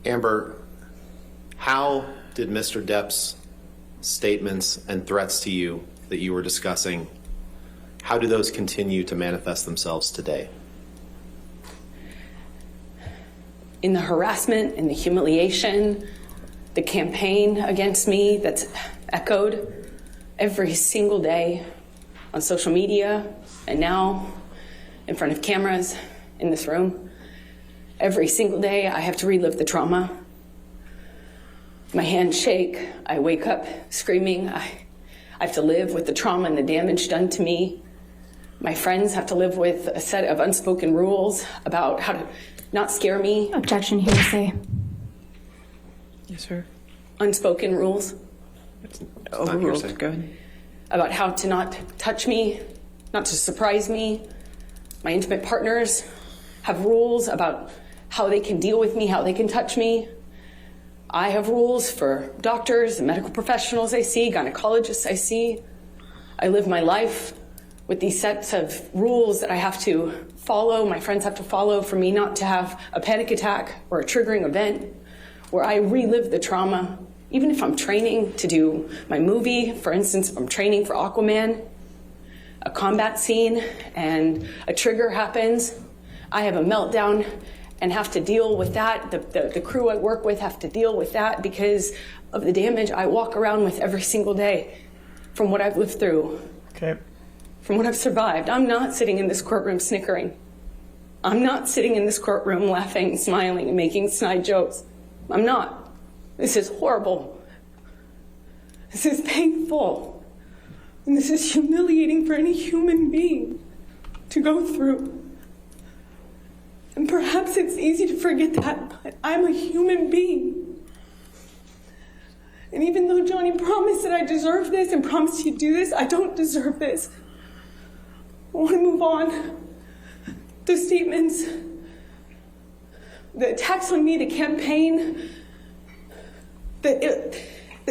Amber, how did Mr. Depp's statements and threats to you that you were discussing, how do those continue to manifest themselves today? In the harassment and the humiliation, the campaign against me that's echoed every single day on social media and now in front of cameras in this room. Every single day I have to relive the trauma. My hands shake, I wake up screaming. I have to live with the trauma and the damage done to me. My friends have to live with a set of unspoken rules about how to not scare me. Objection, hearsay. Yes, sir. Unspoken rules. Overruled. Go ahead. About how to not touch me, not to surprise me. My intimate partners have rules about how they can deal with me, how they can touch me. I have rules for doctors and medical professionals I see, gynecologists I see. I live my life with these sets of rules that I have to follow, my friends have to follow for me not to have a panic attack or a triggering event where I relive the trauma. Even if I'm training to do my movie, for instance, if I'm training for Aquaman, a combat scene and a trigger happens, I have a meltdown and have to deal with that. The crew I work with have to deal with that because of the damage I walk around with every single day from what I've lived through. Okay. From what I've survived. I'm not sitting in this courtroom snickering. I'm not sitting in this courtroom laughing, smiling, and making snide jokes. I'm not. This is horrible. This is painful. And this is humiliating for any human being to go through. And perhaps it's easy to forget that, but I'm a human being. And even though Johnny promised that I deserve this and promised he'd do this, I don't deserve this. I want to move on. The statements, the attacks on me, the campaign, that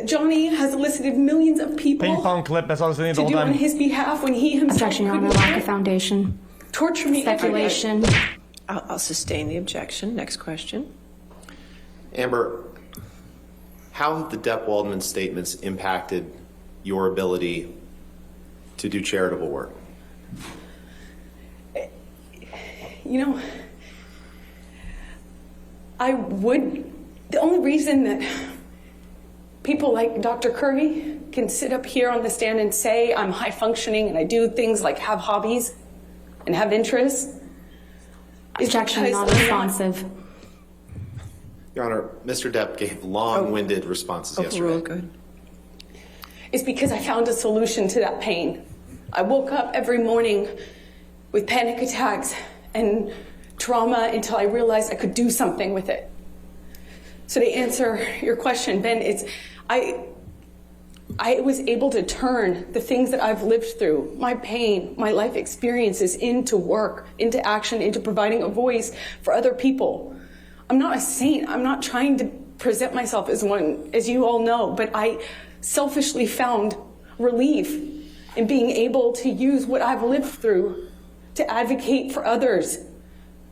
Johnny has elicited millions of people Ping pong clip, that's all I was saying the to whole do time. on his behalf when he himself Objection, Your Honor, couldn't lack do of it. foundation. Torture me every day. Speculation. I'll sustain the objection. Next question. Amber, how have the Depp-Waldman statements impacted your ability to do charitable work? You know, the only reason that people like Dr. Curry can sit up here on the stand and say I'm high functioning and I do things like have hobbies and have interests is Objection, because not responsive. Your Honor, Mr. Depp gave long-winded responses yesterday. Overruled. Go ahead. It's because I found a solution to that pain. I woke up every morning with panic attacks and trauma until I realized I could do something with it. So to answer your question, Ben, I was able to turn the things that I've lived through, my pain, my life experiences, into work, into action, into providing a voice for other people. I'm not a saint. I'm not trying to present myself as one, as you all know, but I selfishly found relief in being able to use what I've lived through to advocate for others,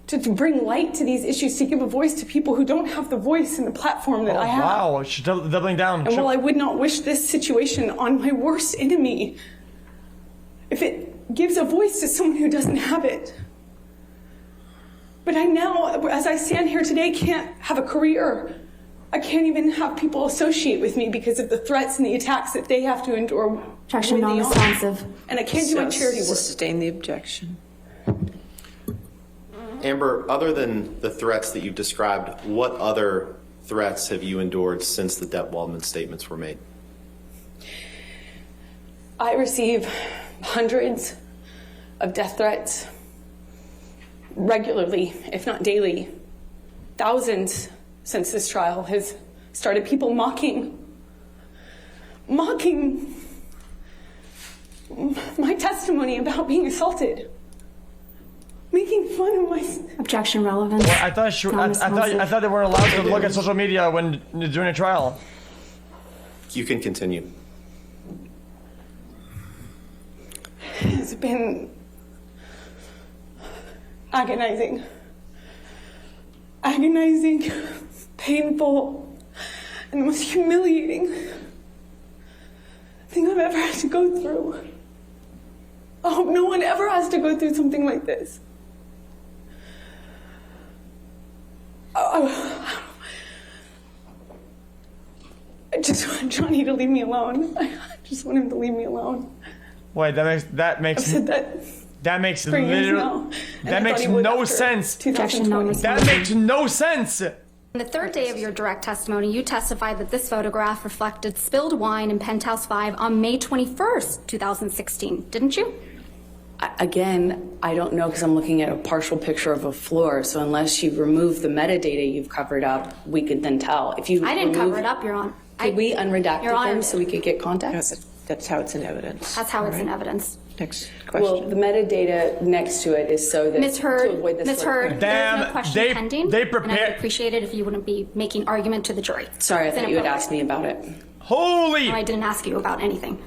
to bring light to these issues, to give a voice to people who don't have the voice and the platform that I have. Wow, she's doubling down. And while I would not wish this situation on my worst enemy, if it gives a voice to someone who doesn't have it. But I now, as I stand here today, can't have a career. I can't even have people associate with me because of the threats and the attacks that they have to endure. Objection, non-responsive. And I can't do my charity work. Sustain the objection. Amber, other than the threats that you've described, what other threats have you endured since the Depp-Waldman statements were made? I receive hundreds of death threats regularly, if not daily. Thousands since this trial has started. People mocking my testimony about being assaulted. Making fun of my... Objection, relevance. Well, I thought they weren't allowed to look at social media when doing a trial. You can continue. It's been agonizing, painful and the most humiliating thing I've ever had to go through. I hope no one ever has to go through something like this. I just want Johnny to leave me alone. I just want him to leave me alone. Wait, that makes I've said that makes for years literally now, and that I makes thought he would no after sense. 2020. That makes no sense. On the third day of your direct testimony, you testified that this photograph reflected spilled wine in Penthouse 5 on May 21st, 2016, didn't you? Again, I don't know because I'm looking at a partial picture of a floor. So unless you remove the metadata you've covered up, we could then tell. If you I didn't cover it up, Your Honor. Could we unredact Your Honor, them so we could get context? That's how it's in evidence. That's how it's in All right. evidence. Next question. Well, the metadata next to it is so that Ms. to Heard, avoid this Ms. sort of Heard, thing. there's no Damn, question pending. they And prepared- I'd appreciate it if you wouldn't be making argument to the jury. Sorry, I It's thought you had inappropriate. asked me about it. Holy! No, I didn't ask you about anything.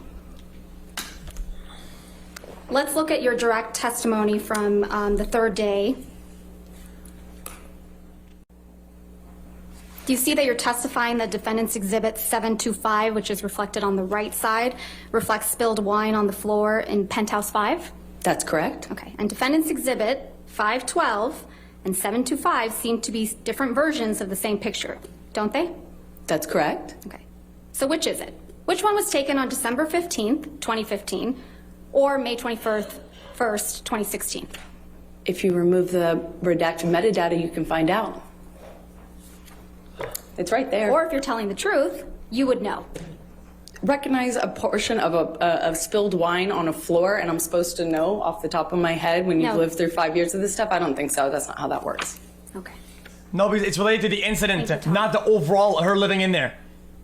Let's look at your direct testimony from the third day. Do you see that you're testifying that defendant's exhibit 725, which is reflected on the right side, reflects spilled wine on the floor in Penthouse 5? That's correct. Okay, and defendant's exhibit 512 and 725 seem to be different versions of the same picture, don't they? That's correct. Okay, so which is it? Which one was taken on December 15th, 2015, or May 21st, 2016? If you remove the redacted metadata, you can find out. It's right there. Or if you're telling the truth, you would know. Recognize a portion of spilled wine on a floor, and I'm supposed to know off the top of my head when you've No. lived through 5 years of this stuff? I don't think so. That's not how that works. Okay. No, because it's related to the incident, Thank you, Tom. not the overall her living in there.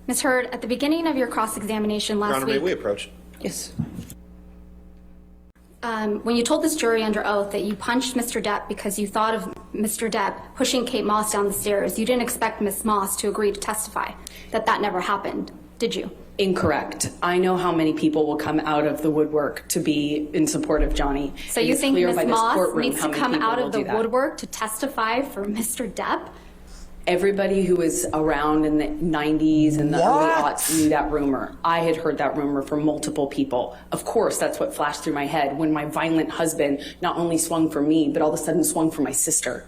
Ms. Heard, at the beginning of your cross-examination Your last Honor, may we week, approach? Yes. when you told this jury under oath that you punched Mr. Depp because you thought of Mr. Depp pushing Kate Moss down the stairs, you didn't expect Ms. Moss to agree to testify that never happened, did you? Incorrect. I know how many people will come out of the woodwork to be in support of Johnny. So It you is think clear Ms. by this Moss courtroom needs how to many come people out will of the do that. woodwork to testify for Mr. Depp? Everybody who was around in the 90s and the early What? aughts knew that rumor. I had heard that rumor from multiple people. Of course, that's what flashed through my head when my violent husband not only swung for me, but all of a sudden swung for my sister.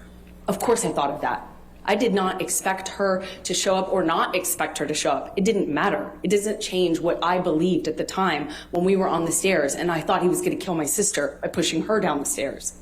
Of course I thought of that. I did not expect her to show up or not expect her to show up. It didn't matter. It doesn't change what I believed at the time when we were on the stairs and I thought he was going to kill my sister by pushing her down the stairs.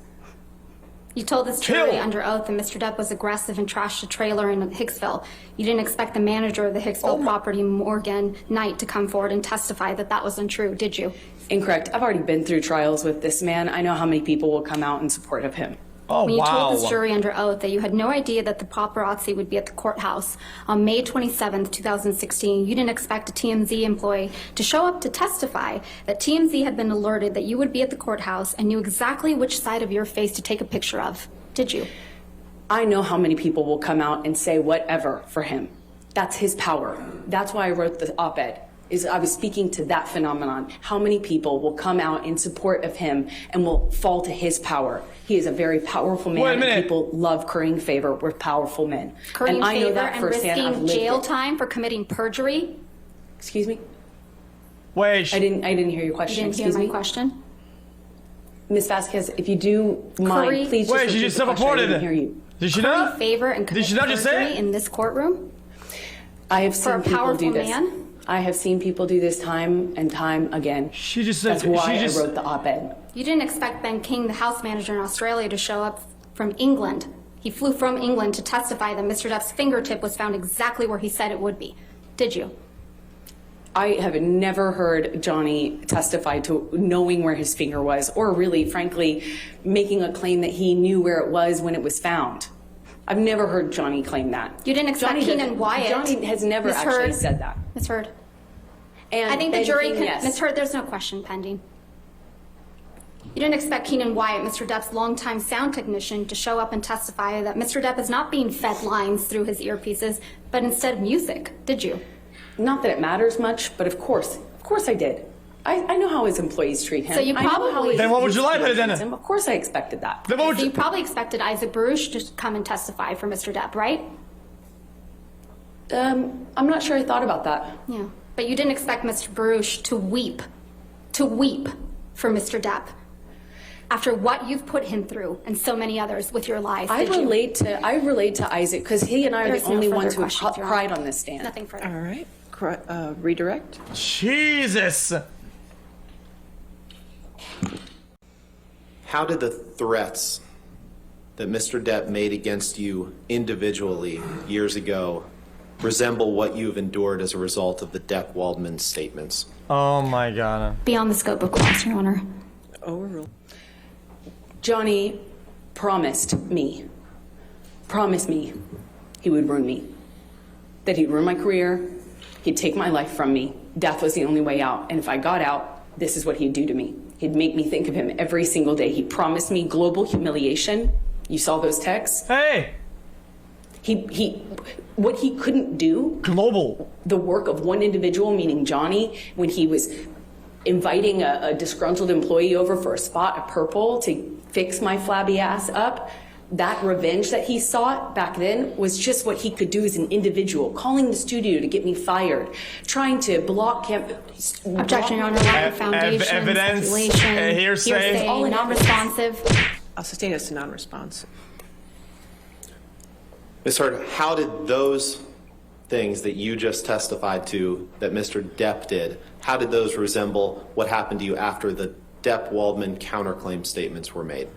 You told this jury Kill. under oath that Mr. Depp was aggressive and trashed a trailer in Hicksville. You didn't expect the manager of the Hicksville property, Morgan Knight, to come forward and testify that was untrue, did you? Incorrect. I've already been through trials with this man. I know how many people will come out in support of him. Oh, When you wow. told this jury under oath that you had no idea that the paparazzi would be at the courthouse on May 27th, 2016, you didn't expect a TMZ employee to show up to testify that TMZ had been alerted that you would be at the courthouse and knew exactly which side of your face to take a picture of, did you? I know how many people will come out and say whatever for him. That's his power. That's why I wrote the op-ed. I was speaking to that phenomenon. How many people will come out in support of him and will fall to his power? He is a very powerful man. Wait a minute. And people love currying favor with powerful men. Currying and I know favor that and firsthand. I've risking lived jail it. time for committing perjury? Excuse me? Wait, I didn't hear your question. You didn't hear Excuse my me? question? Ms. Vasquez, if you do mind, Curry- please just wait, she repeat just the question. I self-reported didn't it. hear you. Did she Curry not? favor and Did commit she not just say perjury it? in this courtroom? I have For seen a people powerful do this. man? I have seen people do this time and time again. She just said. That's why she just, I wrote the op-ed. You didn't expect Ben King, the house manager in Australia, to show up from England. He flew from England to testify that Mr. Depp's fingertip was found exactly where he said it would be. Did you? I have never heard Johnny testify to knowing where his finger was, or really, frankly, making a claim that he knew where it was when it was found. I've never heard Johnny claim that. You didn't expect Johnny Keenan doesn't- Wyatt. Johnny has never Ms. actually Heard, said that. Ms. Heard, And I think the Ben jury King, can. yes. Ms. Heard, there's no question pending. You didn't expect Keenan Wyatt, Mr. Depp's longtime sound technician, to show up and testify that Mr. Depp is not being fed lines through his earpieces, but instead music, did you? Not that it matters much, but of course I did. I know how his employees treat him. So you I know how probably- his- Then what would you his lie about it then? treats him. Of course I expected that. Then what would So you you- probably expected Isaac Baruch to come and testify for Mr. Depp, right? I'm not sure I thought about that. Yeah, but you didn't expect Mr. Baruch to weep for Mr. Depp after what you've put him through and so many others with your lies. I did you? relate to Isaac because he and I are There's the no only further ones who have questions, Your cried Honor. on this stand. Nothing further. All right. Redirect. Jesus. How did the threats that Mr. Depp made against you individually years ago resemble what you've endured as a result of the Depp-Waldman statements? Oh my God. Beyond the scope of class, Your Honor. Overruled. Johnny promised me he would ruin me, that he'd ruin my career, he'd take my life from me. Death was the only way out, and if I got out, this is what he'd do to me. He'd make me think of him every single day. He promised me global humiliation. You saw those texts? Hey. What he couldn't do, Global. the work of one individual, meaning Johnny, when he was inviting a disgruntled employee over for a spot of purple to fix my flabby ass up, that revenge that he sought back then was just what he could do as an individual, calling the studio to get me fired, trying to block Objection, Your Honor. Lack of foundation, Evidence, speculation, hearsay. All in non-responsive. I'll sustain as to non-responsive. Ms. Hurd, how did those things that you just testified to that Mr. Depp did, how did those resemble what happened to you after the Depp-Waldman counterclaim statements were made?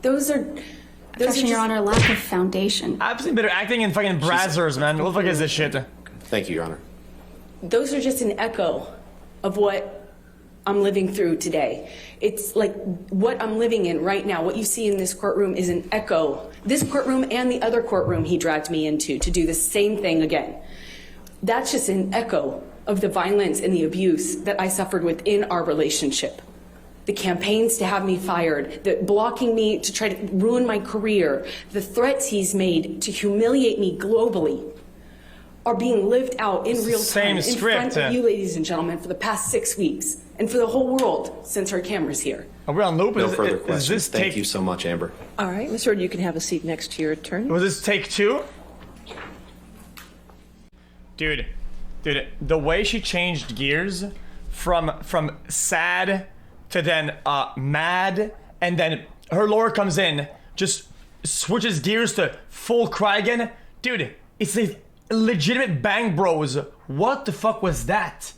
Those are Objection, Your Honor. Lack of foundation. I've seen better acting in fucking Brazzers, man. What the fuck is this shit? Thank you, Your Honor. those are just an echo of what I'm living through today. It's like what I'm living in right now. What you see in this courtroom is an echo. This courtroom and the other courtroom he dragged me into to do the same thing again. That's just an echo of the violence and the abuse that I suffered within our relationship. The campaigns to have me fired, the blocking me to try to ruin my career, the threats he's made to humiliate me globally are being lived out in real time in front of you, ladies and gentlemen, for the past 6 weeks and for the whole world since our camera's here. Are we on loop? No further questions. Thank you so much, Amber. All right, Ms. Hurd, you can have a seat next to your attorney. Was this take two? Dude, the way she changed gears from sad to then mad, and then her lawyer comes in, just switches gears to full cry again. Dude, it's a legitimate bang bros. What the fuck was that?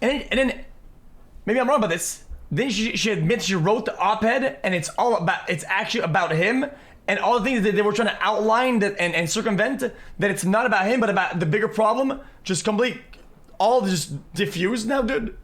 And then maybe I'm wrong about this. Then she admits she wrote the op-ed and it's actually about him, and all the things that they were trying to outline that and circumvent, that it's not about him but about the bigger problem, just all just diffused now, dude.